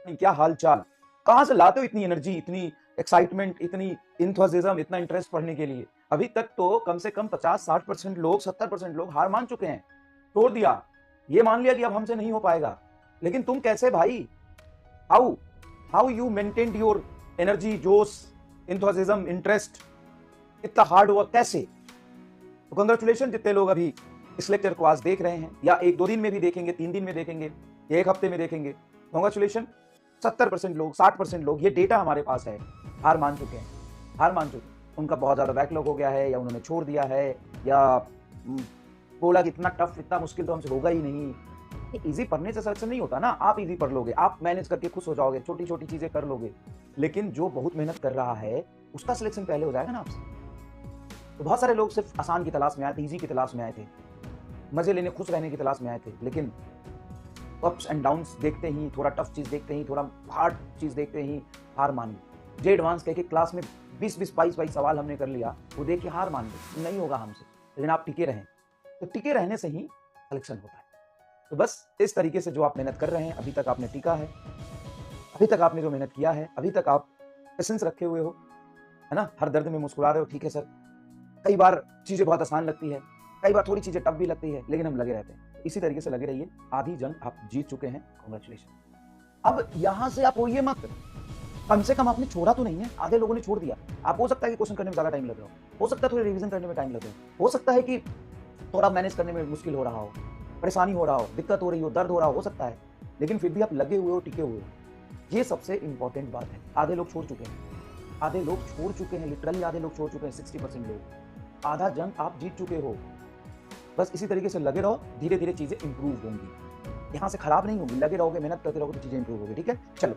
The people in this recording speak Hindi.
क्या हाल चाल, कहाँ से लाते हो इतनी एनर्जी, इतनी एक्साइटमेंट, इतनी इंथुसिज्म, इतना इंटरेस्ट पढ़ने के लिए? अभी तक तो कम से कम 50-60% लोग, 70% लोग हार मान चुके हैं, छोड़ दिया, ये मान लिया कि अब हमसे नहीं हो पाएगा। लेकिन तुम कैसे भाई? How how you maintained your energy, जोश, इंथुसिज्म, इंटरेस्ट, इतना हार्ड वर्क कैसे? तो कंग्रेचुलेशन जितने लोग अभी इस लेक्चर को आज देख रहे हैं, या 1-2 दिन में भी देखेंगे, 3 दिन में देखेंगे, या 1 हफ्ते में देखेंगे, कंग्रेचुलेशन। 70% लोग, 60% लोग, ये डेटा हमारे पास है, हार मान चुके हैं, हार मान चुके हैं। उनका बहुत ज़्यादा बैकलॉग हो गया है, या उन्होंने छोड़ दिया है, या बोला कि इतना टफ, इतना मुश्किल तो हमसे होगा ही नहीं। ये ईज़ी पढ़ने से सिलेक्शन नहीं होता ना। आप ईज़ी पढ़ लोगे, आप मैनेज करके खुश हो जाओगे, छोटी-छोटी चीज़ें कर लोगे। लेकिन जो बहुत मेहनत कर रहा है, उसका सिलेक्शन पहले हो जाएगा ना आपसे। तो बहुत सारे लोग सिर्फ आसान की तलाश में आए थे, ईज़ी की तलाश में आए थे, मज़े लेने, खुश रहने की तलाश में आए थे। लेकिन अप्स एंड डाउन्स देखते ही, थोड़ा टफ चीज़ देखते ही, थोड़ा हार्ड चीज़ देखते ही हार मान ली। जे एडवांस कह के क्लास में 20-20, 22-22 सवाल हमने कर लिया, वो देख के हार मान ली, नहीं होगा हमसे। लेकिन आप टिके रहें, तो टिके रहने से ही सिलेक्शन होता है। तो बस इस तरीके से जो आप मेहनत कर रहे हैं, अभी तक आपने टिका है, अभी तक आपने जो मेहनत किया है, अभी तक आप पेशेंस रखे हुए हो, है ना? हर दर्द में मुस्कुरा रहे हो, ठीक है सर। कई बार चीज़ें बहुत आसान लगती है, कई बार थोड़ी चीज़ें टफ भी लगती है, लेकिन हम लगे रहते हैं। इसी तरीके से लगे रहिए, आधी जंग आप जीत चुके हैं, कांग्रेचुलेशन। अब यहाँ से आप रोइए मत, कम से कम आपने छोड़ा तो नहीं है, आधे लोगों ने छोड़ दिया। आप हो सकता है कि क्वेश्चन करने में ज़्यादा टाइम लग रहा हो सकता है थोड़ी रिवीजन करने में टाइम लग रहा हो सकता है कि थोड़ा मैनेज करने में मुश्किल हो रहा हो, परेशानी हो रहा हो, दिक्कत हो रही हो, दर्द हो रहा हो सकता है, लेकिन फिर भी आप लगे हुए हो, टिके हुए हो। ये सबसे इंपॉर्टेंट बात है। आधे लोग छोड़ चुके हैं, आधे लोग छोड़ चुके हैं, लिटरली आधे लोग छोड़ चुके हैं, 60% लोग। आधा जंग आप जीत चुके हो। बस इसी तरीके से लगे रहो, धीरे धीरे चीजें इंप्रूव होंगी, यहाँ से खराब नहीं होंगी। लगे रहोगे, मेहनत करते रहोगे तो चीजें इंप्रूव होगी। ठीक है, चलो